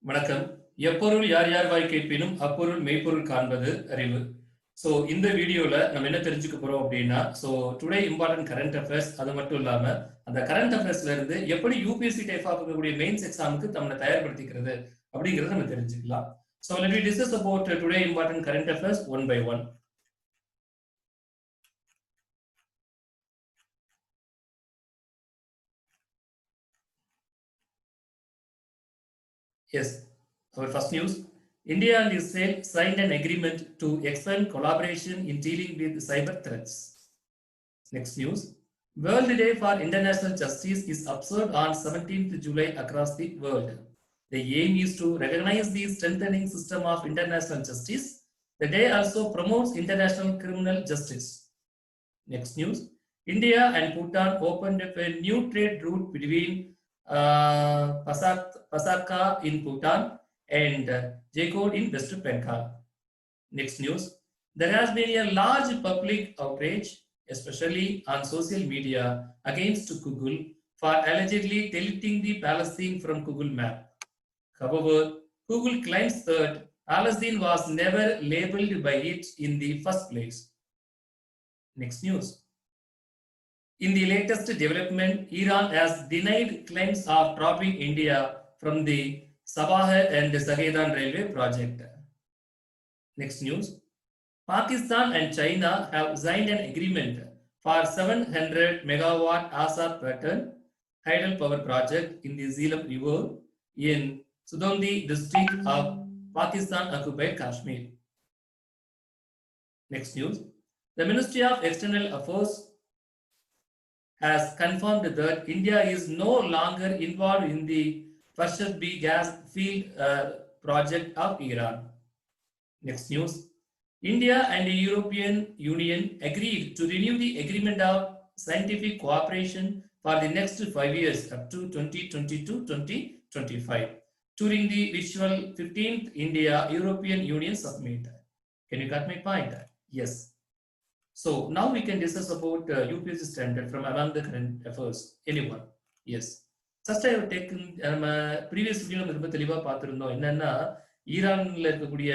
வணக்கம். எப்பொருள் யார் யார் வாய் கேட்பினும் அப்பொருள் மெய்ப்பொருள் காண்பது அறிவு. ஸோ இந்த வீடியோல நம்ம என்ன தெரிஞ்சுக்க போறோம் அப்படின்னா, டுடே இம்பார்ட்டன்ட் கரண்ட் அஃபேர்ஸ், அது மட்டும் இல்லாம அந்த கரண்ட் அஃபேர்ஸ்ல இருந்து எப்படி யூபிஎஸ்சி டைப் ஆகக்கூடிய மெயின்ஸ் எக்ஸாமுக்கு நம்மளை தயார்படுத்திக்கிறது அப்படிங்கறத நம்ம தெரிஞ்சுக்கலாம். So let me discuss about today important current affairs one by one. Yes, our first news. India and Israel signed an agreement to expand collaboration in dealing with cyber threats. Next news. World Day for International Justice is observed on 17th July across the world. The aim is to recognize the strengthening system of international justice. The day also promotes international criminal justice. Next news. India and Bhutan opened up a new trade route between Pasaka in Bhutan and Jekot in West Bengal. Next news. There has been a large public outrage, especially on social media, against Google for allegedly deleting the Palestine from Google Map. However, Google claims that Palestine was never labeled by it in the first place. Next news. In the latest development, Iran has denied claims of dropping India from the Sabah and Zahedan railway project. Next news. Pakistan and China have signed an agreement for 700 megawatt Asad pattern tidal power project in the Zeelam River in Sudaundi district of Pakistan occupied Kashmir. Next news. The Ministry of External Affairs has confirmed that India is no longer involved in the Farshabbi gas field project of Iran. Next news. India and the European Union agreed to renew the agreement of scientific cooperation for the next 5 years up to 2022-2025 during the virtual 15th India-European Union Summit. Can you got my point? Yes. So now we can discuss about UPSC standard from among the current affairs. Anyone? Yes. Just I have taken previous video நம்ம தெளிவா பார்த்திருந்தோம். என்னன்னா ஈரான்ல இருக்கக்கூடிய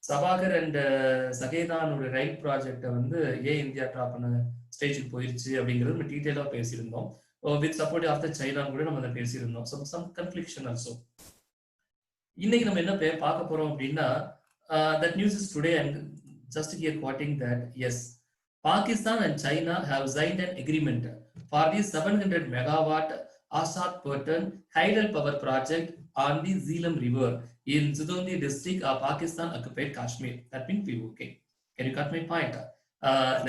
Chabahar and சகேதானோட ரயில் ப்ராஜெக்டை வந்து ஏன் India drop பண்ண ஸ்டேஜுக்கு போயிருச்சு அப்படிங்கிறது நம்ம டீட்டெயிலாக பேசியிருந்தோம். With support of the China கூட நம்ம அதை பேசியிருந்தோம். Some conflict also. இன்னைக்கு நம்ம என்ன பார்க்க போறோம் அப்படின்னா, that news is today and just here quoting that, yes, Pakistan and China have signed an agreement for the 700 megawatt Asad pattern tidal power project on the Zeelam River in Sudaundi district of Pakistan occupied Kashmir. That means POK. Can you cut my point?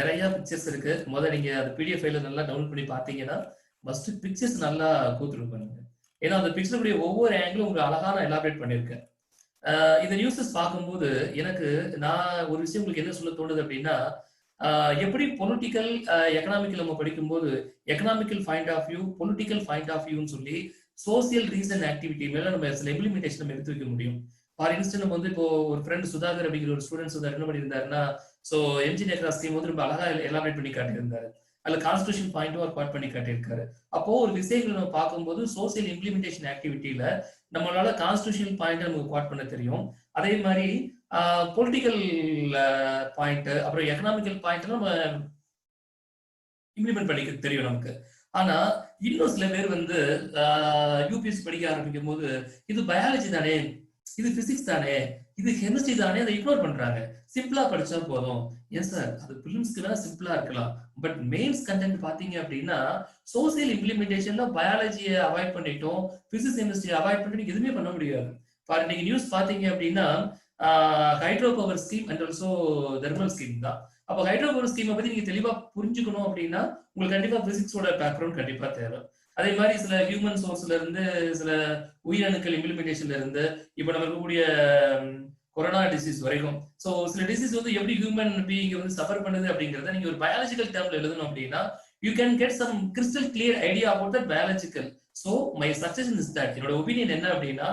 நிறைய pictures இருக்கு. முதல்ல நீங்க அந்த PDF ஃபைல நல்லா download பண்ணி பார்த்தீங்கன்னா first pictures நல்லா கூத்துரு பண்ணுங்க. ஏன்னா அந்த பிக்சருடைய ஒவ்வொரு ஆங்கிளும் உங்களுக்கு அழகான எலாபரேட் பண்ணியிருக்கேன். இந்த நியூஸஸ் பார்க்கும்போது எனக்கு ஒரு விஷயம் உங்களுக்கு என்ன சொல்ல தோணுது அப்படின்னா, எப்படி பொலிட்டிக்கல் எக்கனாமிக்கல் நம்ம படிக்கும்போது economical point of view, political point of வியூன்னு சொல்லி சோசியல் ரீசன் ஆக்டிவிட்டி மேல நம்ம சில இம்ப்ளிமெண்டேஷன் நம்ம எடுத்து வைக்க முடியும். ஃபார் இன்ஸ்டன்ஸ் நம்ம வந்து இப்போ ஒரு ஃப்ரெண்ட் சுதாகர் அப்படிங்கிற ஒரு ஸ்டூடெண்ட்ஸ் வந்து என்ன பண்ணியிருந்தாருன்னா, எம்ஜினியர் கிளாஸ் ஸ்கீம் வந்து ரொம்ப அழகா எலாபரேட் பண்ணி காட்டியிருந்தாரு. அதுல கான்ஸ்டிடியூஷன் பாயிண்ட்டும் ஒர்க் அவுட் பண்ணி காட்டியிருக்காரு. அப்போ ஒரு விஷயங்கள் நம்ம பார்க்கும்போது சோசியல் இம்ப்ளிமெண்டேஷன் ஆக்டிவிட்டியில நம்மளால கான்ஸ்டிடியூஷன் பாயிண்ட் நமக்கு குவாட் பண்ண தெரியும். அதே மாதிரி பொலிட்டிக்கல் பாயிண்ட் அப்புறம் எக்கனாமிக்கல் பாயிண்ட் நம்ம இம்ப்ளிமெண்ட் பண்ணிக்க தெரியும் நமக்கு. ஆனா இன்னும் சில பேர் வந்து யூபிஎஸ்சி படிக்க ஆரம்பிக்கும் போது இது பயாலஜி தானே, இது பிசிக்ஸ் தானே, இது கெமிஸ்ட்ரி தானே, அதை இக்னோர் பண்றாங்க. சிம்பிளா படிச்சா போதும். எஸ் சார், அது பிலிம்ஸ்க்கு வேணா சிம்பிளா இருக்கலாம். பட் மெயின்ஸ் கண்டென்ட் பாத்தீங்க அப்படின்னா சோசியல் இம்ப்ளிமெண்டேஷன்ல பயாலஜியை அவாய்ட் பண்ணிட்டோம், பிசிக்ஸ் கெமிஸ்ட்ரியை அவாய்ட் பண்ணிட்டு எதுவுமே பண்ண முடியாது. ஃபார் நீங்க நியூஸ் பாத்தீங்க அப்படின்னா hydro power scheme and also thermal scheme தான். அப்போ ஹைட்ரோ பவர் ஸ்கீமை பத்தி நீங்க தெளிவா புரிஞ்சுக்கணும் அப்படின்னா உங்களுக்கு கண்டிப்பா பிசிக்ஸோட பேக்ரவுண்ட் கண்டிப்பா தேவை. அதே மாதிரி சில ஹியூமன் சோர்ஸ்ல இருந்து சில உயிரணுக்கள் இம்ப்ளிமெண்டேஷன்ல இருந்து இப்ப நம்ம இருக்கக்கூடிய கொரோனா டிசீஸ் வரைக்கும் சில டிசீஸ் வந்து எப்படி ஹியூமன் பீயிங் வந்து சஃபர் பண்ணுது அப்படிங்கறத நீங்க ஒரு பயாலஜிக்கல் டேர்ம்ல எழுதணும் அப்படின்னா you can get some crystal clear idea about that biological. So my suggestion is that, என்னோட ஒப்பீனியன் என்ன அப்படின்னா,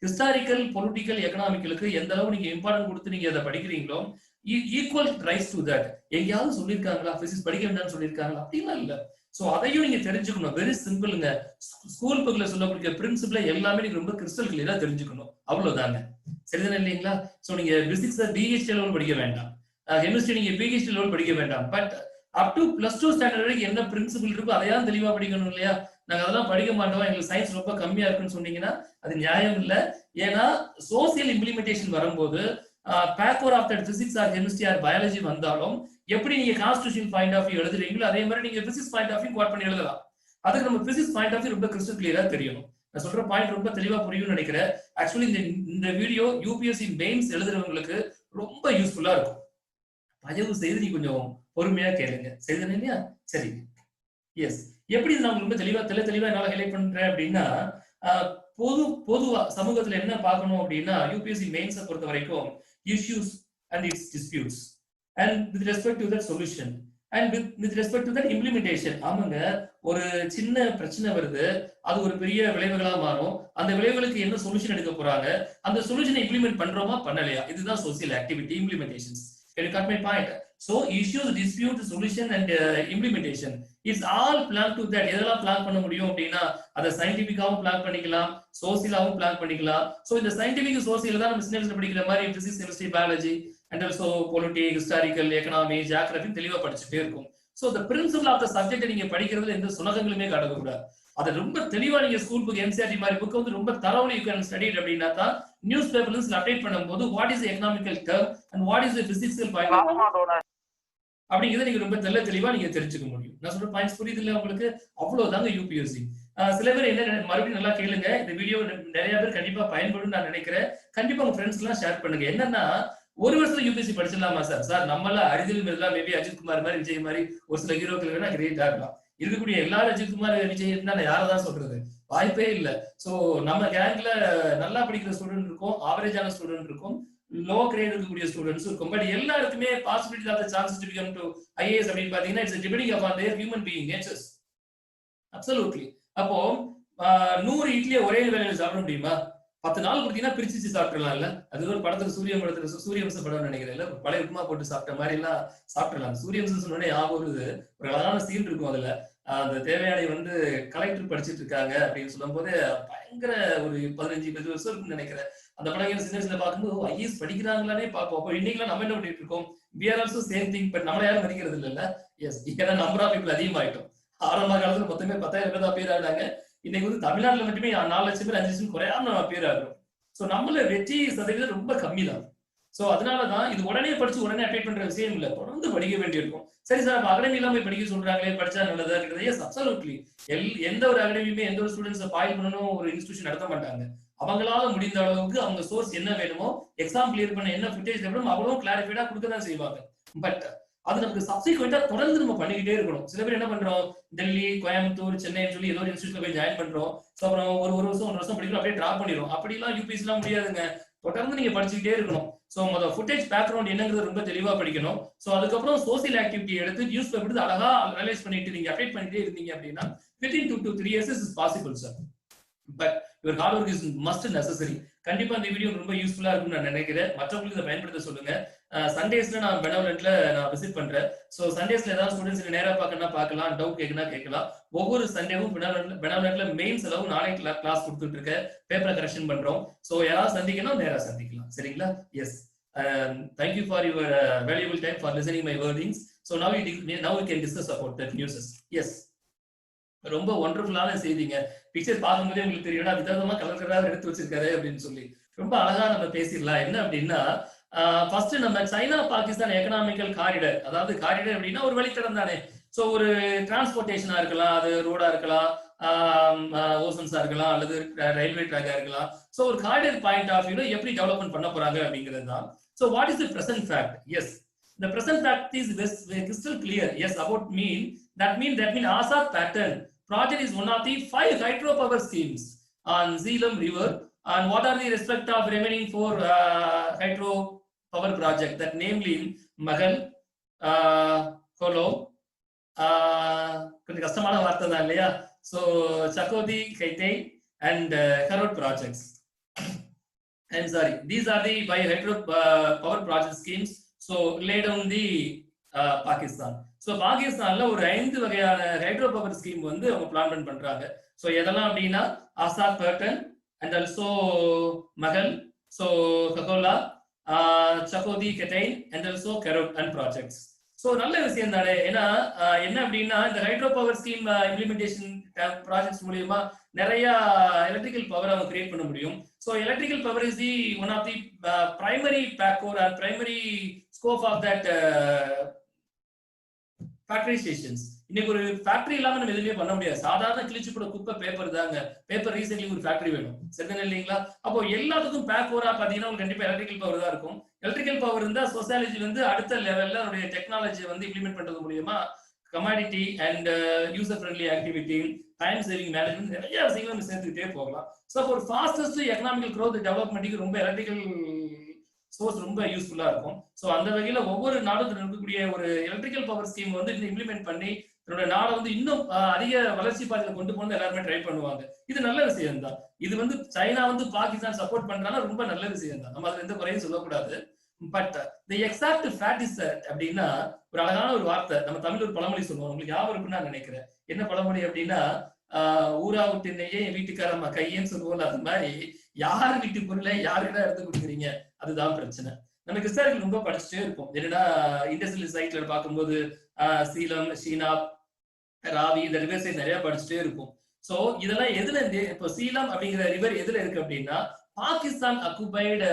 ஹிஸ்டாரிக்கல் பொலிட்டிக்கல் எக்கனாமிக்கலுக்கு எந்த அளவு நீங்க இம்பார்ட்டன்ட் கொடுத்து நீங்க அதை படிக்கிறீங்களோ ஈக்குவல் ரைஸ் டு தட். எங்கேயாவது சொல்லியிருக்காங்களா பிசிக்ஸ் படிக்க வேண்டாம்னு சொல்லியிருக்காங்களா? அப்படிலாம் இல்ல. சோ அதையும் நீங்க தெரிஞ்சுக்கணும். வெரி சிம்பிள்ங்க. ஸ்கூல் புக்ல சொல்லக்கூடிய பிரின்சிபிள எல்லாமே நீங்க ரொம்ப கிறிஸ்டல் கிளியரா தெரிஞ்சுக்கணும். அவ்வளவுதாங்க. சரிதானே இல்லைங்களா? சோ நீங்க பிசிக்ஸ் பிஹெச்டி லெவல் படிக்க வேண்டாம். கெமிஸ்ட்ரி நீங்க பிஹெச்டி லெவல் படிக்க வேண்டாம். பட் அப் டு +2 ஸ்டாண்டர்ட் வரைக்கும் என்ன பிரின்சிபிள் இருக்கோ அதையாவது தெளிவா படிக்கணும் இல்லையா? நாங்க அதெல்லாம் படிக்க மாட்டோம், எங்களுக்கு சயின்ஸ் ரொம்ப கம்மியா இருக்குன்னு சொன்னீங்கன்னா அது நியாயம் இல்ல. ஏன்னா சோசியல் இம்ப்ளிமெண்டேஷன் வரும்போது paper of that physics or chemistry or biology வந்தாலும் எப்படி நீங்க கான்ஸ்டிடியூஷன் பாயிண்ட் ஆஃப் வியூ எழுதுறீங்களோ அதே மாதிரி நீங்க physics point of view quote பண்ணி எழுதலாம். அதுக்கு நம்ம பிசிக்ஸ் பாயிண்ட் ஆஃப் வியூ ரொம்ப கிறிஸ்டல் கிளியரா தெரியணும். நான் சொல்ற பாயிண்ட் ரொம்ப தெளிவா புரியும்னு நினைக்கிறேன். ஆக்சுவலி இந்த வீடியோ யூபிஎஸ்சி மெயின்ஸ் எழுதுறவங்களுக்கு ரொம்ப யூஸ்ஃபுல்லா இருக்கும். தயவு செய்து நீ கொஞ்சம் பொறுமையா கேளுங்க. சரிதானே இல்லையா? சரி, எஸ். எப்படி நான் உங்களுக்கு தெளிவா என்னால ஹைலைட் பண்றேன் அப்படின்னா, பொதுவா சமூகத்துல என்ன பார்க்கணும் அப்படின்னா, யூபிஎஸ்சி மெயின்ஸை பொறுத்த வரைக்கும் issues and its disputes and with respect to that solution and with respect to that implementation. ஆமாங்க, ஒரு சின்ன பிரச்சனை வருது, அது ஒரு பெரிய விளைவுகளா மாறும். அந்த விளைவுகளுக்கு என்ன சொல்யூஷன் எடுக்க போறாங்க, அந்த சொல்யூஷனை இம்ப்ளிமெண்ட் பண்றோமா பண்ணலையா, இதுதான் social activity implementations. Can you cut my point? So issues, dispute, solution and implementation, it's all plan to that. எதெல்லாம் பிளான் பண்ண முடியும் அப்படின்னா அதை சயின்டிபிக்காவும் பிளான் பண்ணிக்கலாம், சோசியலாவும் பிளான் பண்ணிக்கலாம். சோ இந்த சயின்டிபிக் சோசியல் தான் நம்ம சின்ன படிக்கிற மாதிரி physics, chemistry, biology and also politics, historical, economy, geography தெளிவா படிச்சுட்டே இருக்கும். So the principle of the subject நீங்க படிக்கிறதுல எந்த சுணக்கங்களுமே காட்டக்கூடாது. அதை ரொம்ப தெளிவா நீங்க ஸ்கூல் புக் என்சிஆர்டி மாதிரி புக் வந்து ரொம்ப தரவுல யூ கேன் ஸ்டடி அப்படின்னா தான் நியூஸ் பேப்பர்ல அப்டேட் பண்ணும்போது what is economical term and what is physical point அப்படிங்கிறத நீங்க ரொம்ப தெளிவா நீங்க தெரிஞ்சுக்க முடியும். நான் சொல்ற பாயிண்ட்ஸ் புரியுது இல்ல உங்களுக்கு? அவ்வளவுதாங்க யூபிஎஸ்சி. சில பேர் என்ன மறுபடியும் நல்லா கேளுங்க, இந்த வீடியோ நிறைய பேர் கண்டிப்பா பயன்படும் நான் நினைக்கிறேன். கண்டிப்பா உங்க ஃப்ரெண்ட்ஸ் எல்லாம் ஷேர் பண்ணுங்க. என்னன்னா, ஒரு வருஷத்துல யூபிஎஸ்சி படிச்சிடலாமா சார்? சார் நம்மள அரிதில் மெல்லாம் மேபி அஜித் குமார் மாதிரி, விஜய் மாதிரி ஒரு சில ஹீரோக்கள் வேணா கிரேட் ஆகலாம். இருக்கக்கூடிய எல்லாரும் அஜித் குமார், விஜய் நான் யாரதான் சொல்றது, வாய்ப்பே இல்ல. சோ நம்ம கேங்க்ல நல்லா படிக்கிற ஸ்டூடெண்ட் இருக்கும், ஆவரேஜான ஸ்டூடெண்ட் இருக்கும், லோ கிரேட் இருக்கக்கூடிய ஸ்டூடெண்ட்ஸ் இருக்கும். பட் எல்லாருக்குமே possibility of the chances to become to IAS அப்படின்னு பாத்தீங்கன்னா it's depending upon their human being natures. Absolutely. அப்போ 100 இட்லியை ஒரே வேலையில சாப்பிட முடியுமா? 10 நாள் கொடுத்தீங்கன்னா பிரிச்சு சாப்பிடலாம்ல. அது ஒரு படத்துல சூரியவம்சம் படம் நினைக்கிறேன், பழைய உப்புமா போட்டு சாப்பிட்ட மாதிரி எல்லாம் சாப்பிடலாம். சூரியவம்சம் சொன்னோடனே ஒரு அழகான சீன் இருக்கும். அதுல அந்த தேவையானை வந்து கலெக்டர் படிச்சுட்டு இருக்காங்க அப்படின்னு சொல்லும் போது பயங்கர ஒரு 15-20 வருஷம் இருக்குன்னு நினைக்கிறேன். அந்த படம் சின்ன வயசுல பார்க்கும்போது ஐஏஎஸ் படிக்கிறாங்களானே பார்ப்போம். அப்போ இன்னைக்கு நம்ம என்ன பண்ணிட்டு இருக்கோம்? we are also same thing, but நம்மள யாரும் மதிக்கிறது இல்லைல்ல. எஸ், ஏன்னா நம்பர் ஆஃப் பீப்புள் அதிகமாயிட்டோம். ஆரம்ப காலத்துல மொத்தமே 10,000 பேர் ஆனாங்க. இன்னைக்கு வந்து தமிழ்நாட்டுல மட்டுமே 4 லட்சம் பேர் 5 லட்சம் குறையாம பேர் ஆகும். சோ நம்மள வெற்றி சதவீதம் ரொம்ப கம்மி தான். சோ அதனாலதான் இது உடனே படிச்சு உடனே அப்டேட் பண்ற விஷயம் இல்ல, தொடர்ந்து படிக்க வேண்டியிருக்கும். சரி சார், அகாடமி இல்லாம போய் படிக்க சொல்றாங்களே, படிச்சா நல்லதா இருக்கிறது? Yes, absolutely. எந்த ஒரு அகாடமியுமே எந்த ஒரு ஸ்டூடெண்ட்ஸை பாயில் பண்ணணும் ஒரு இன்ஸ்டிடியூஷன் நடத்த மாட்டாங்க. அவங்களால முடிந்த அளவுக்கு அவங்க சோர்ஸ் என்ன வேணுமோ, எக்ஸாம் கிளியர் பண்ண என்ன ஃபுட்டேஜ் வேணுமோ அவ்வளவு கிளாரிஃபைடா கொடுக்க தான் செய்வாங்க. பட் அது நமக்கு சப்சிக்வெண்டா தொடர்ந்து நம்ம பண்ணிக்கிட்டே இருக்கணும். சில பேர் என்ன பண்றோம், டெல்லி, கோயம்புத்தூர், சென்னைன்னு சொல்லி ஏதோ ஒரு இன்ஸ்டியூட்ல போய் ஜாயின் பண்றோம். அப்புறம் ஒரு வருஷம் படிக்கிறோம், அப்படியே டிராப் பண்ணிடும். அப்படிலாம் யூபிஎஸ்சி எல்லாம் முடியாதுங்க. தொடர்ந்து நீங்க படிச்சுக்கிட்டே இருக்கணும். சோ முதல் ஃபுட்டேஜ் பேக்ரவுண்ட் என்னங்கிறது ரொம்ப தெளிவா படிக்கணும். சோ அதுக்கப்புறம் சோசியல் ஆக்டிவிட்டி எடுத்து நியூஸ் பேப்பர் எடுத்து அழகா அனலைஸ் பண்ணிட்டு நீங்க அப்டேட் பண்ணிட்டே இருந்தீங்க அப்படின்னா within 2 to 3 years is possible, sir. But your hard work is must necessary. கண்டிப்பா இந்த வீடியோ ரொம்ப யூஸ்ஃபுல்லா இருக்கும்னு நான் நினைக்கிறேன். மற்றவங்களுக்கு இதை பயன்படுத்த சொல்லுங்க. சண்டேஸ்ல நான் பெனவலண்ட்ல நான் விசிட் பண்றேன். சோ சண்டேஸ்ல ஏதாவது ஸ்டூடெண்ட்ஸ் நேரா பார்க்கணும்னா பார்க்கலாம், டவுட் கேட்கணும்னா கேட்கலாம். ஒவ்வொரு சண்டேவும் பெனவலண்ட்ல மெயின்ஸ் அளவு நாளை கிளாஸ் கொடுத்துட்டு இருக்கேன், பேப்பரை கரெக்ஷன் பண்றோம். சோ யாராவது சந்திக்கணும் நேரா சந்திக்கலாம். சரிங்களா? Yes, thank you for your valuable time for listening my wordings. So now we can discuss about that news. Yes, ரொம்ப ஒண்டர்ஃபுல்லான செய்திங்க. பிக்சர் பார்க்கும்போதே உங்களுக்கு தெரியும் விதவிதமா கலர் எடுத்து வச்சிருக்காரு அப்படின்னு சொல்லி ரொம்ப அழகா நம்ம பேசிடலாம். என்ன அப்படின்னா, ஃபர்ஸ்ட் நம்ம சைனா பாகிஸ்தான் எக்கனாமிக்கல் காரிடர், அதாவது காரிடர் அப்படின்னா ஒரு வழித்தடம் தானே. சோ ஒரு டிரான்ஸ்போர்டேஷனா இருக்கலாம், அது ரோடா இருக்கலாம், ஓசன்ஸா இருக்கலாம், அல்லது ரயில்வே ட்ராக்கா இருக்கலாம். சோ ஒரு காரிடர் பாயிண்ட் ஆஃப் வியூல எப்படி டெவலப்மெண்ட் பண்ண போறாங்க அப்படிங்கிறது தான். So what is the present fact? Yes, the present fact is crystal clear. Yes, about that mean Asad pattern project is one of the 5 hydropower schemes on Zeelam River. And what are the respect of remaining 4 hydropower project? That namely Magal, Kolo, கொஞ்சம் கஷ்டமான வார்த்தை தான் இல்லையா? So Chakodi, Kaitei and Karot projects. I'm sorry, these are the 5 hydropower project schemes. So lay down the Pakistan. So பாகிஸ்தான்ல ஒரு 5 வகையான hydro power scheme வந்து அவங்க பிளான் பண்றாங்க. ஸோ எதெல்லாம் அப்படின்னா Azad Pattan and also Mahl, so Kohala, Chakothi Hattian and also Karot and projects. So நல்ல விஷயம் தானே. ஏன்னா என்ன அப்படின்னா இந்த hydro power scheme implementation projects மூலியமா நிறைய எலக்ட்ரிக்கல் பவர் அவங்க கிரியேட் பண்ண முடியும். So electrical power is the one of the primary factor and primary scope of that factory stations. இன்னைக்கு ஒரு ஃபேக்டரி இல்லாம நம்ம எதுவுமே பண்ண முடியாது. சாதாரண கிழிச்சு கூட குப்பை பேப்பர் தாங்க. பேப்பர் ரீசைக்ளிங் ஒரு ஃபேக்டரி வேணும், சரிதானே இல்லைங்களா? அப்போ எல்லாத்துக்கும் பேக்கோரா பாத்தீங்கன்னா உங்களுக்கு கண்டிப்பா எலக்ட்ரிக்கல் பவர் தான் இருக்கும். எலக்ட்ரிக்கல் பவர் இருந்தா சோசியாலஜி வந்து அடுத்த லெவல்ல அவருடைய டெக்னாலஜி வந்து இம்ப்ளிமெண்ட் பண்றது மூலியமா commodity and user friendly activity, time saving management, நிறைய விஷயங்கள் நம்ம சேர்த்துக்கிட்டே போகலாம். ஸோ ஒரு ஃபாஸ்டஸ்ட் எக்கனாமிக்கல் க்ரோத் டெவலப்மெண்ட்டுக்கு ரொம்ப எலக்ட்ரிக்கல் சோர்ஸ் ரொம்ப யூஸ்ஃபுல்லா இருக்கும். ஸோ அந்த வகையில ஒவ்வொரு நாடும் இருக்கக்கூடிய ஒரு எலக்ட்ரிக்கல் பவர் ஸ்கீம் வந்து இம்ப்ளிமெண்ட் பண்ணி தன்னோட நாடை வந்து இன்னும் அதிக வளர்ச்சி பாதையில கொண்டு போகணும் எல்லாருமே ட்ரை பண்ணுவாங்க. இது நல்ல விஷயம் தான். இது வந்து சைனா வந்து பாகிஸ்தான் சப்போர்ட் பண்றாங்க, ரொம்ப நல்ல விஷயம் தான். நம்ம அதுல எந்த குறையும் சொல்லக்கூடாது. But the exact fact is அப்படின்னா ஒரு அழகான ஒரு வார்த்தை, நம்ம தமிழ் ஒரு பழமொழி சொல்லுவோம், உங்களுக்கு ஞாபகம் இருக்குன்னு நான் நினைக்கிறேன். என்ன பழமொழி அப்படின்னா ஊரா விட்டு என்னையே என் வீட்டுக்காரம்மா கையேன்னு சொல்லுவோம்ல, அது மாதிரி யார் வீட்டு பொருளை யாருக்கிட்ட எடுத்து கொடுக்குறீங்க, அதுதான் பிரச்சனை. நம்ம கிறிஸ்தார்கள் ரொம்ப படிச்சுட்டே இருப்போம். என்னன்னா இண்டஸ்ட்ரியல் சைட்ல பார்க்கும்போது சீலம், ஷீனாப், ராவி, இந்த ரிவர் சைட் நிறைய படிச்சுட்டே இருக்கும். சோ இதெல்லாம் எதுல இருந்து, இப்போ சீலம் அப்படிங்கிற ரிவர் எதுல இருக்கு அப்படின்னா பாகிஸ்தான் அக்குபைடு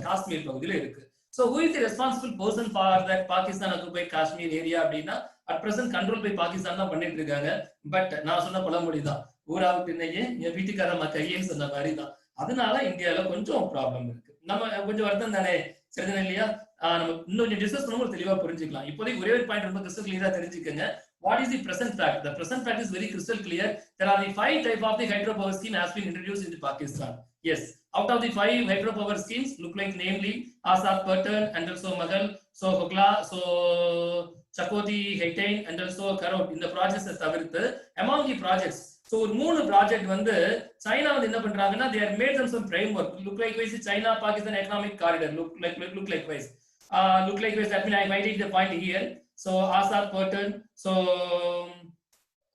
காஷ்மீர் பகுதியில இருக்கு. So who is the responsible person for that Pakistan occupied Kashmir area அப்படின்னா at present control by Pakistan தான் பண்ணிட்டு இருக்காங்க. பட் நான் சொன்ன பழமொழி தான், ஊரா விட்டு என்னையே என் வீட்டுக்காரம்மா கையேன்னு சொன்ன மாதிரி தான். அதனால இந்தியாவில கொஞ்சம் ப்ராப்ளம் இருக்கு. நம்ம கொஞ்சம் வருத்தம் தானே, சரிதானே இல்லையா? நம்ம இன்னும் கொஞ்சம் டிஸ்கஸ் பண்ணும்போது தெளிவா புரிஞ்சுக்கலாம். இப்போதைக்கு ஒரே ஒரு பாயிண்ட் ரொம்ப கிறிஸ்டல் கிளியரா தெரிஞ்சுக்கங்க. What is the present fact? The present fact is very crystal clear. There are the 5 type of the hydropower scheme has been introduced into Pakistan. Yes, out of the 5 hydropower schemes, look like namely Azad Patan and also Magal, so Hokla, so Chakoti, Heitain and also Karot. In the projects தவிர்த்து among the projects, so ஒரு 3 project வந்து China வந்து என்ன பண்றாங்கன்னா they are made them some framework. Look like wise China Pakistan economic corridor. Look like wise. Look like wise, that means I highlighted the point here. So Azad Patan, so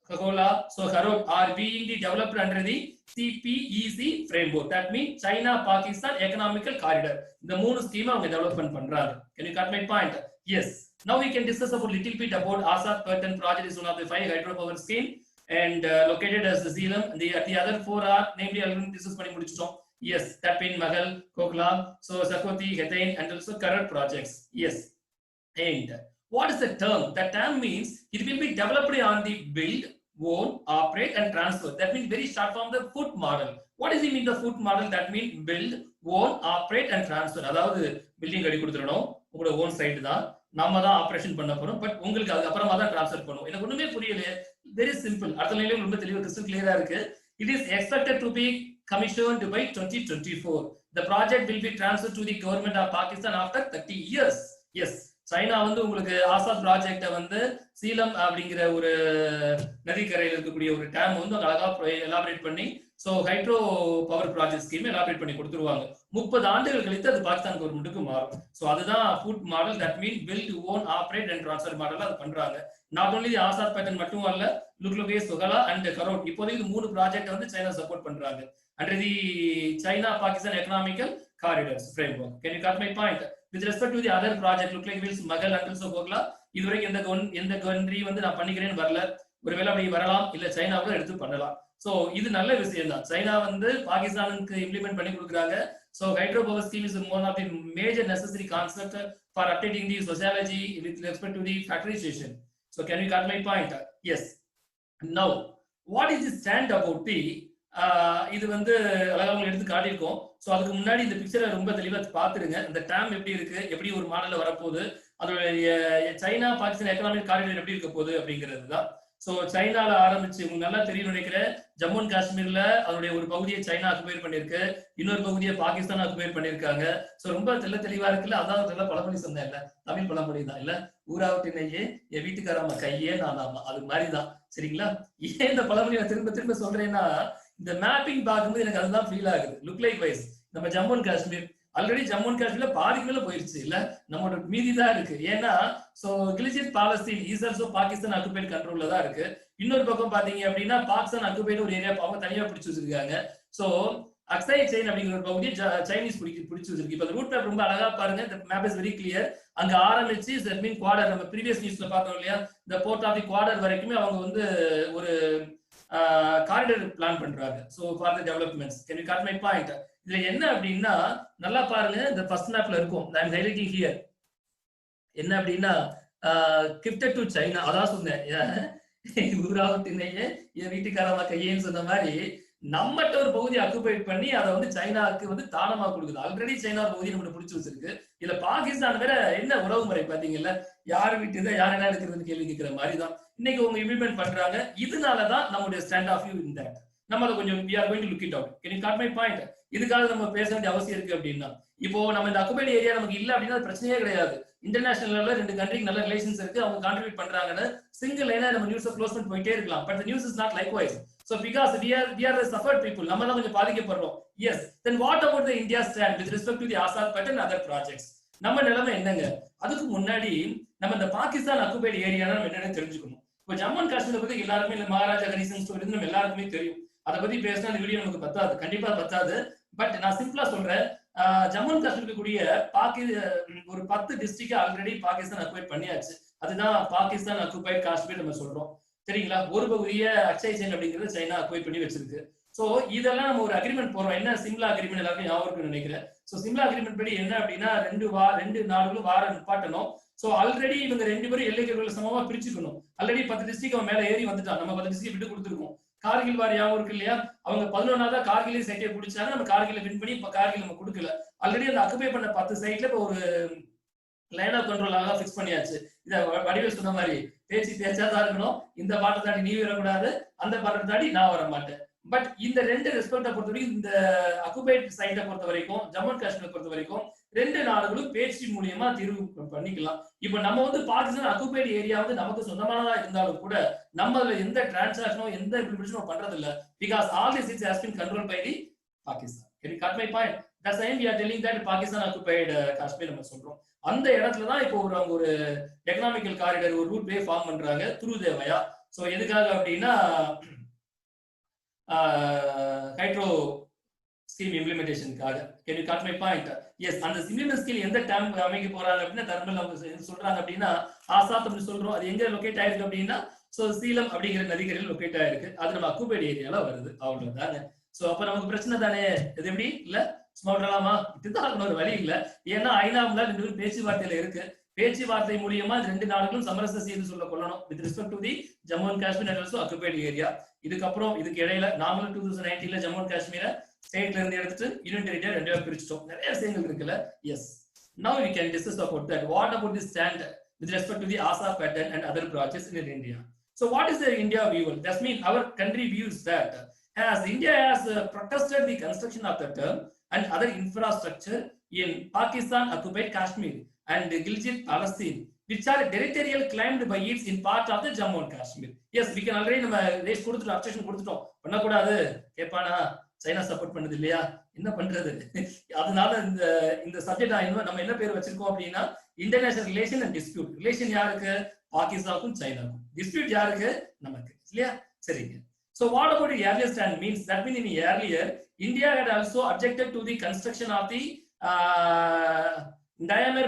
Kagola, so Karot are being developed under the CPEC framework. That means China Pakistan economical corridor. இந்த 3 scheme அவங்க development பண்றாங்க. Can you cut my point? Yes. Now we can discuss about little bit about Azad Patan project. Is one of the 5 hydropower scheme and located as the Zeelam. The other 4 are namely already discuss பண்ணி முடிச்சிட்டோம். Yes, that means Magal, Kokla, so Sakoti, Heitain and also Karot projects. Yes. And what is the term? That term means it will be developed on the build, own, operate and transfer. That means very short form the foot model. What does it mean the foot model? That means build, own, operate and transfer. அதாவது building கட்டி கொடுத்துறணும், உங்களோட own side தான், நாம தான் operation பண்ண போறோம். But உங்களுக்கு அது அப்புறமா தான் ட்ரான்ஸ்ஃபர் பண்ணுவோம். எனக்கு ஒண்ணுமே புரியல. Very simple. அடுத்த நிலையில ரொம்ப தெளிவா கிறிஸ்டல் கிளியரா இருக்கு. It is expected to be commissioned by 2024. The project will be transferred to the government of Pakistan after 30 years. Yes. China வந்து உங்களுக்கு ஆசாத் ப்ராஜெக்ட வந்து சீலம் அப்படிங்கிற ஒரு நதிக்கரையில் இருக்கக்கூடிய ஒரு டேம் வந்து அழகா எலாபரேட் பண்ணி so hydro power project scheme elaborate பண்ணி கொடுத்துருவாங்க. 30 ஆண்டுகள் கழித்து அது பாகிஸ்தான் கவர்மெண்ட்டுக்கு மாறும். சோ அதுதான் BOOT model. That mean build, own, operate and transfer model அது பண்றாங்க. நாட் ஓன்லி ஆசாத் பேட்டன் மட்டும் அல்ல, லுக்லுகே, சுகலா அண்ட் கரோட், இப்போதைக்கு 3 ப்ராஜெக்ட் வந்து சைனா சப்போர்ட் பண்றாங்க under the China Pakistan economical corridors framework. Can you cut my point? With respect to the other project, look like Wills, Magal and also Kokla, இதுவரைக்கும் எந்த country வந்து நான் பண்ணிக்கிறேன்னு வரல. ஒருவேளை அப்படி வரலாம், இல்ல சைனா கூட எடுத்து பண்ணலாம். சோ இது நல்ல விஷயம் தான். சைனா வந்து பாகிஸ்தானுக்கு இம்ப்ளிமெண்ட் பண்ணி கொடுக்குறாங்க. So hydro power scheme is one of the major necessary concept for updating the sociology with respect to the factory station. So can you cut my point? Yes. Now what is the stand about the இது வந்து அழகா உங்களுக்கு எடுத்து காட்டியிருக்கோம். So அதுக்கு முன்னாடி இந்த பிக்சரை ரொம்ப தெளிவா பாத்துருங்க. இந்த டேம் எப்படி இருக்கு, எப்படி ஒரு மாடல்ல வரப்போகுது, அதோடைய சைனா பாகிஸ்தான் எக்கனாமிக் காரிடர் எப்படி இருக்க போகுது அப்படிங்கிறது தான். சோ சைனால ஆரம்பிச்சு உங்களுக்கு நல்லா தெரியும் நினைக்கிறேன், ஜம்மு அண்ட் காஷ்மீர்ல அதோடைய ஒரு பகுதியை சைனா அக்குபைர் பண்ணிருக்கு, இன்னொரு பகுதியை பாகிஸ்தான் அக்குபைர் பண்ணிருக்காங்க. சோ ரொம்ப தெளிவா இருக்குல்ல. அதான் தெளிவா பழமொழி சொன்னேன்ல, தமிழ் பழமொழி தான் இல்ல, ஊராவட்டினையே என் வீட்டுக்காரம்மா கையே நான் ஆமா, அது மாதிரிதான். சரிங்களா? ஏன் இந்த பழமொழி நான் திரும்ப திரும்ப சொல்றேன்னா, இந்த மேப்பிங் பார்க்கும்போது எனக்கு அதுதான் ஃபீல் ஆகுது. லுக் லைக் வைஸ் நம்ம Jammu and Kashmir, already Jammu and காஷ்மீர்ல பாதிக்கு மேல போயிருச்சு இல்ல, நம்மளோட மீதி தான் இருக்கு. ஏன்னா so Gilgit Palestine is also Pakistan occupied கண்ட்ரோல்ல தான் இருக்கு. இன்னொரு பக்கம் பாத்தீங்க அப்படின்னா பாகிஸ்தான் ஆக்குபைட் ஒரு ஏரியா அவங்க தனியா பிடிச்சு வச்சிருக்காங்க. சோ அக்ஸை செயின் அப்படிங்கிற ஒரு பகுதி சைனீஸ் பிடிச்சு வச்சிருக்கு. இப்ப ரூட் மேப் ரொம்ப அழகா பாருங்க, the map is very clear. அங்க ஆரம்பிச்சு that mean குவார்டர், நம்ம ப்ரீவியஸ் நியூஸ்ல பார்த்தோம் இல்லையா, இந்த போர்ட் ஆஃப் தி குவார்டர் வரைக்குமே அவங்க வந்து ஒரு காரிடர் பிளான் பண்றாங்க. So for the developments. Can you got my point? இதுல என்ன அப்படின்னா நல்லா பாருங்க, இந்த ஃபர்ஸ்ட் மேப்ல இருக்கும், ஐ அம் ஹைலைட்டிங் ஹியர். என்ன அப்படின்னா கிஃப்டட் டு சைனா, அதான் சொன்னேன் ஊராவட்டினையே என் வீட்டுக்காரமா கையேன்னு சொன்ன மாதிரி நம்மகிட்ட ஒரு பகுதி அக்குபைட் பண்ணி அதை வந்து சைனாவுக்கு வந்து தானமா கொடுக்குது. ஆல்ரெடி சைனா ஒரு பகுதி நம்மள பிடிச்சி வச்சிருக்கு. இதுல பாகிஸ்தான் வேற என்ன உறவு முறை பாத்தீங்கல்ல, யாரு வீட்டு யார் என்ன எடுக்கிறதுன்னு கேள்வி கேட்கிற மாதிரி தான் இன்னைக்கு அவங்க இம்ப்ளிமெண்ட் பண்றாங்க. இதனாலதான் நம்மளுடைய ஸ்டாண்ட் ஆஃப் வியூ இந்த நம்ம அதை கொஞ்சம் we are going to look it out. Can you got my point? இதுக்காக நம்ம பேச வேண்டிய அவசியம் இருக்கு அப்படின்னா, இப்போ நம்ம இந்த அக்குபைட் ஏரியா நமக்கு இல்ல அப்படின்னா பிரச்சனையே கிடையாது. இன்டர்நேஷனல் லெவல்ல ரெண்டு கண்ட்ரிக்கு நல்ல ரிலேஷன்ஸ் இருக்கு, அவங்க கான்ட்ரிபியூட் பண்றாங்கன்னு சிங்கிள் லைனா நம்ம நியூஸ் க்ளோஸ் பண்ணி போயிட்டே இருக்கலாம். But the news is not likewise. So because we are the suffered people, நம்ம தான் கொஞ்சம் பாதிக்கப்படுறோம். Yes, then what about the India stand with respect to the Assad Pact and other projects? நம்ம நிலைமை என்னங்க? அதுக்கு முன்னாடி நம்ம இந்த பாகிஸ்தான் அக்குபைட் ஏரியா நம்ம என்னன்னு தெரிஞ்சுக்கணும். இப்போ ஜம்மு அண்ட் காஷ்மீரை பத்தி எல்லாருமே இந்த மகாராஜா கரிசன் ஸ்டோரி நம்ம எல்லாருக்குமே தெரியும். அதை பத்தி பேசினா இந்த வீடியோ நமக்கு பத்தாது, கண்டிப்பா பத்தாது. பட் நான் சிம்பிளா சொல்றேன், ஜம்மு அண்ட் காஷ்மீர் கூடிய ஒரு 10 டிஸ்ட்ரிக்ட் ஆல்ரெடி பாகிஸ்தான் அக்குபைட் பண்ணியாச்சு. அதுதான் பாகிஸ்தான் அக்குபைட் காஷ்மீர் நம்ம சொல்றோம், சரிங்களா? ஒரு பகுதியை அக்ஸை செயின் அப்படிங்கிறது சைனா அக்குபைட் பண்ணி வச்சிருக்கு. சோ இதெல்லாம் நம்ம ஒரு அக்ரிமெண்ட் போறோம். என்ன சிம்லா அக்ரிமெண்ட் எல்லாருக்கும் ஞாபகம் நினைக்கிறேன். சோ சிம்லா அக்ரிமெண்ட் படி என்ன அப்படின்னா ரெண்டு நாடுகளும் வார நிப்பாட்டணும். சோ ஆல்ரெடி இவங்க ரெண்டு பேரும் எல்லைகள் சமமா பிரிச்சுக்கணும். ஆல்ரெடி 10 டிஸ்ட்ரிக்ட் அவன் மேல ஏறி வந்துட்டான், நம்ம 10 டிஸ்ட்ரிக்ட் விட்டு கொடுத்துருக்கோம். கார்கில் வார் ஞாபகம் இருக்கு இல்லையா, அவங்க 11ஆவது கார்கிலே சைட்டை பிடிச்சாங்க, நம்ம கார்கில வின் பண்ணி இப்ப கார்கில் நம்ம கொடுக்கல. ஆல்ரெடி அந்த அக்குபை பண்ண 10 சைட்ல இப்ப ஒரு லைன் ஆஃப் கண்ட்ரோல் அழகா பிக்ஸ் பண்ணியாச்சு. இத வடிவேல் சொன்ன மாதிரி பேச்சாதான் இருக்கணும், இந்த பாட்டை தாண்டி நீ வரக்கூடாது, அந்த பாட்டை தாண்டி நான் வர மாட்டேன். பட் இந்த ரெண்டு ரெஸ்பெக்டை பொறுத்த வரைக்கும், இந்த அக்குபைட் சைட்டை பொறுத்த வரைக்கும், ஜம்மு அண்ட் காஷ்மீரை பொறுத்த வரைக்கும் ரெண்டு நாடுகளும் பேச்சு மூலியமா தீர்வு பண்ணிக்கலாம். இப்ப நம்ம வந்து பாகிஸ்தான் அக்குபைட் ஏரியா வந்து நமக்கு சொந்தமானதா இருந்தாலும் கூட நம்ம எந்த டிரான்சாக்ஷனோ எந்த இம்ப்ளிமெண்டேஷனோ பண்றது இல்ல. Because all this is has been controlled by the Pakistan. Can you cut my point? That's why we are telling that Pakistan occupied Kashmir நம்ம சொல்றோம். அந்த இடத்துல தான் இப்போ அவங்க ஒரு எக்கனாமிக்கல் காரிடர், ஒரு ரூட் வே ஃபார்ம் பண்றாங்க த்ரூ தேவயா. சோ எதுக்காக அப்படின்னா ஹைட்ரோ ஸ்கீம் இம்ப்ளிமெண்டேஷனுக்காக. Can you cut my point? Yes, அந்த இம்ப்ளிமெண்ட் ஸ்கீம் எந்த டேம் அமைக்க போறாங்க அப்படின்னா தர்மல் அவங்க சொல்றாங்க அப்படின்னா ஆசாத் அப்படின்னு சொல்றோம். அது எங்க லொகேட் ஆயிருக்கு அப்படின்னா சோ சீலம் அப்படிங்கிற நதிக்கரையில் லொகேட் ஆயிருக்கு. அது நம்ம அக்குபைட் ஏரியால வருது, அவ்வளவுதாங்க. சோ அப்ப நமக்கு பிரச்சனை தானே, இது எப்படி இல்ல சும்மா விடலாமா? இதுதான் ஒரு வழி இல்ல. ஏன்னா ஐநாம்ல 2 பேரும் பேச்சுவார்த்தையில இருக்கு. பேச்சுவார்த்தை மூலியமா ரெண்டு நாடுகளும் சமரசம் செய்து சொல்ல கொள்ளணும் with respect to the Jammu and Kashmir and also occupied area. இதுக்கப்புறம் இதுக்கு இடையில நாமளும் 2019ல ஜம்மு அண்ட் காஷ்மீரை ஸ்டேட்ல இருந்து எடுத்துட்டு யூனியன் டெரிட்டரி ரெண்டா பிரிச்சிட்டோம். நிறைய விஷயங்கள் இருக்குல்ல. Yes, now we can discuss about that. What about the stand with respect to the Assad Pact and other projects in India? So what is the India view? That means our country views that as India has protested the construction of the term and other infrastructure in Pakistan occupied Kashmir and Gilgit Palestine, which are territorial claimed by its in part of the Jammu and Kashmir. Yes, we can already நம்ம race கொடுத்துட்டோம், objection கொடுத்துட்டோம். பண்ணக்கூடாது கேட்பானா, China support பண்ணுது இல்லையா, என்ன பண்றது? அதனால இந்த சப்ஜெக்ட் நம்ம என்ன பேர் வச்சிருக்கோம் அப்படின்னா international relation and dispute. Relation யாருக்கு? பாகிஸ்தானுக்கும் சைனாக்கும். டிஸ்பியூட் யாருக்கு? நமக்கு இல்லையா? சரிங்க. So what about the earlier stand means that means in earlier India had also objected to the construction of the Diamir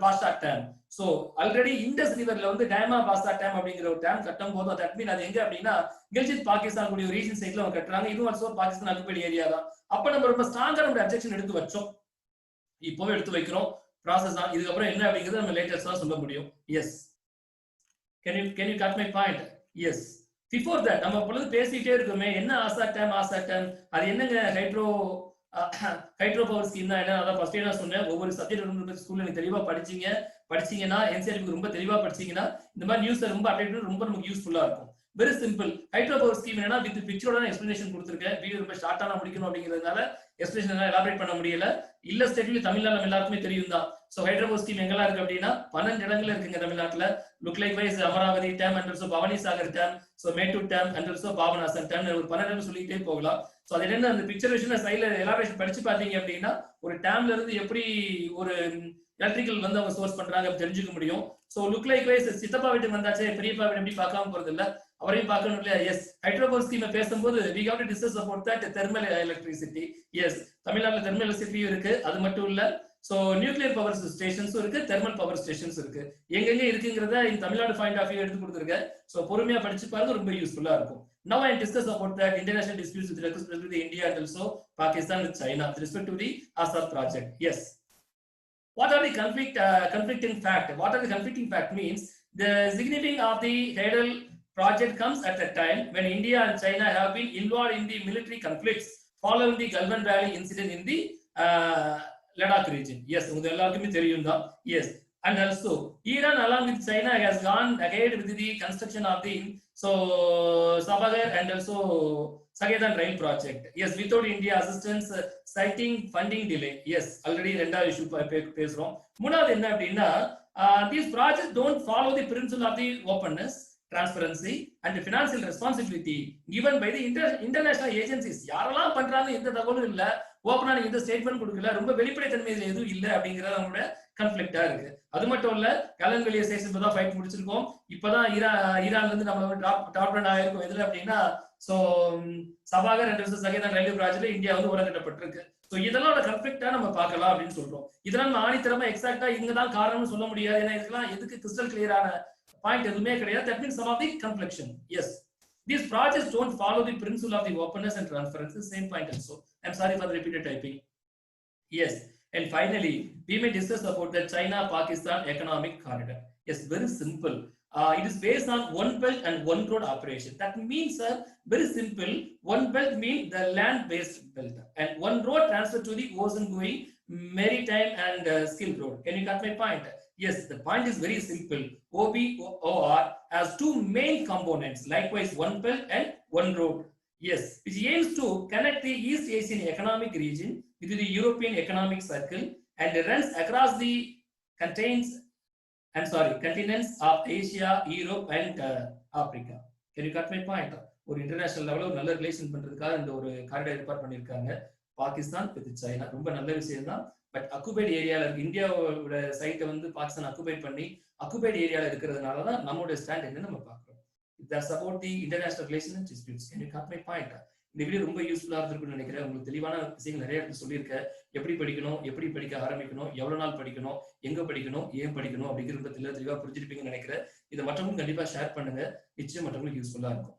Basha Dam. So already Indus riverல வந்து டயமா பாசா dam அப்படிங்கிற ஒரு dam கட்டும் போது தட் மீன் அது எங்க அப்படின்னா கில்ஜித் பாகிஸ்தான் கூடிய ஒரு ரீஜன் சைட்ல அவங்க கட்டுறாங்க. இதுவும் ஆல்சோ பாகிஸ்தான் அக்குபைட் ஏரியா தான். அப்ப நம்ம ரொம்ப ஸ்ட்ராங்கா நம்ம அப்ஜெக்ஷன் எடுத்து வச்சோம், இப்போவே எடுத்து வைக்கிறோம். ப்ராசஸ் தான். இதுக்கப்புறம் என்ன அப்படிங்கிறது நம்ம லேட்டஸ்டா சொல்ல முடியும். Yes, can you cut my point? Yes, before that நம்ம பொழுது பேசிட்டே இருக்கோமே, என்ன ஆசாட் டேம் அது என்னங்க ஹைட்ரோ பவர் ஸ்கீம் தான் என்ன? அதான் ஃபர்ஸ்ட் நான் சொன்னேன், ஒவ்வொரு சப்ஜெக்ட் ஸ்கூல்ல நீங்க தெளிவா படிச்சீங்கன்னா என்சிஆர்டிக்கு ரொம்ப தெளிவா படிச்சீங்கன்னா இந்த மாதிரி நியூஸ் ரொம்ப அப்டேட் ரொம்ப நமக்கு யூஸ்ஃபுல்லா இருக்கும். Very simple. Hydro power scheme என்னன்னா வித் பிக்சரோட எக்ஸ்பிளனேஷன் கொடுத்துருக்கேன். வீடியோ ரொம்ப ஷார்ட்டான முடிக்கணும் அப்படிங்கிறதுனால எக்ஸ்பிளனேஷன் எலாபரேட் பண்ண முடியல. இல்ல ஸ்டேட்ல தமிழ்நாடு நம்ம எல்லாருக்குமே தெரியும் தான். சோ ஹைட்ரோ பவர் ஸ்கீம் எங்கெல்லாம் இருக்கு அப்படின்னா 12 இடங்கள்ல இருக்குங்க தமிழ்நாட்டுல. look likewise Amaravati term and also Bhavani Sagar term, so Mettur term and also Bhavanasan term ஒரு 12 சொல்லிட்டே போகலாம். ஸோ அது என்ன அந்த பிக்சர் விஷயம் சைட்ல எலாபரேஷன் படிச்சு பார்த்தீங்க அப்படின்னா ஒரு டேம்ல இருந்து எப்படி ஒரு எலக்ட்ரிக்கல் வந்து அவங்க சோர்ஸ் பண்றாங்க தெரிஞ்சுக்க முடியும். ஸோ லுக் லைக் வைஸ் சித்தப்பா வீட்டுக்கு வந்தாச்சே பெரியப்பா வீட்டு எப்படி பார்க்காம போறது இல்ல, அவரையும் பார்க்கணும் இல்லையா? எஸ், ஹைட்ரோபவர் ஸ்கீமை பேசும்போது we have to discuss about that thermal electricity. Yes, தமிழ்நாட்டில் தெர்மல் எலக்ட்ரிசிட்டியும் இருக்கு. அது மட்டும் இல்ல, ஸோ நியூக்ளியர் பவர் ஸ்டேஷன்ஸும் இருக்கு, தெர்மல் பவர் ஸ்டேஷன்ஸ் இருக்கு. எங்கெங்க இருக்குங்கிறத இந்த தமிழ்நாடு பாயிண்ட் ஆஃப் வியூ எடுத்து கொடுத்துருக்கேன். ஸோ பொறுமையா படிச்சு பாருங்க, ரொம்ப யூஸ்ஃபுல்லா இருக்கும். Now I discuss about that international disputes with respect to the India and also Pakistan with China with respect to the Assad project. Yes. What are the conflicting fact? What are the conflicting fact means the significance of the Hadal project comes at a time when India and China have been involved in the military conflicts following the Galwan Valley incident in the Ladakh region. Yes, unga ellarkume theriyum da. Yes, and also Iran along with China has gone ahead with the construction of the Sabagar and also Sagedan rail project. Yes, without India assistance, citing funding delay. Yes, already renda issue பேசுறோம். மூணாவது என்ன அப்படின்னா these projects don't follow the principle of the openness, transparency and the financial responsibility given by the international agencies. யாரெல்லாம் பண்றாங்க எந்த தகவலும் இல்ல, ஓபனா நீங்க இந்த ஸ்டேட்மெண்ட் கொடுக்கல, ரொம்ப வெளிப்படைத்தன்மை எதுவும் இல்ல அப்படிங்கறது நம்மளோட கன்ஃப்ளிக்டா இருக்கு. அது மட்டும் இல்ல, கலன்வெளிய ஸ்டேஷன் இப்பதான் ஃபைட் முடிச்சிருக்கோம். இப்பதான் ஈரான்ல இருந்து நம்ம டாப் ரன் ஆயிருக்கும். எதுல அப்படின்னா so Chabahar and Zahedan railway ப்ராஜெக்ட்ல இந்தியா வந்து உரங்கட்டப்பட்டிருக்கு. சோ இதெல்லாம் கன்ஃப்ளிக்டா நம்ம பார்க்கலாம் அப்படின்னு சொல்றோம். இதெல்லாம் நம்ம ஆணித்தரமா எக்ஸாக்டா இங்கதான் காரணம்னு சொல்ல முடியாது. ஏன்னா இதெல்லாம் எதுக்கு கிறிஸ்டல் கிளியரான பாயிண்ட் எதுவுமே கிடையாது. That means some of the confliction. Yes, these projects don't follow the principle of the openness and transparency. Same point also. I'm sorry for the repeated typing. Yes, and finally we may discuss about the China-Pakistan economic corridor. Yes, very simple. It is based on one belt and one road operation. That means very simple. One belt means the land-based belt, and one road transfer to the ocean-going maritime and skilled road. Can you got my point? Yes, the point is very simple. OBOR has two main components, likewise one belt and one road. Yes, which aims to connect the East Asian economic region with the European economic circle and runs across the continents of Asia, Europe and Africa. Can you got my point? ஒரு international லெவல்ல ஒரு நல்ல relation பண்றதுக்காக இந்த ஒரு corridor ஏற்பாடு பண்ணிருக்காங்க Pakistan with China. ரொம்ப நல்ல விஷயம் தான். பட் அக்குபைட் ஏரியால இருக்கு, இந்தியாவோட சைட்டை வந்து பாகிஸ்தான் அக்குபைட் பண்ணி அக்குபைட் ஏரியால இருக்கிறதுனால தான் நம்மளோட ஸ்டாண்ட் என்னன்னு நம்ம பார்க்கிறோம். That's about the international relations and disputes. Can you got my point? இந்த வீடியோ ரொம்ப யூஸ்ஃபுல்லா இருந்திருக்கும்னு நினைக்கிறேன். உங்களுக்கு தெளிவான விஷயங்கள் நிறைய இடத்துல சொல்லியிருக்கேன். எப்படி படிக்கணும், எப்படி படிக்க ஆரம்பிக்கணும், எவ்வளவு நாள் படிக்கணும், எங்க படிக்கணும், ஏன் படிக்கணும் அப்படிங்கிறது தெளிவா புரிஞ்சிருப்பீங்கன்னு நினைக்கிறேன். இதை மற்றவங்களும் கண்டிப்பா ஷேர் பண்ணுங்க. நிச்சயம் மற்றவங்களுக்கு யூஸ்ஃபுல்லா இருக்கும்.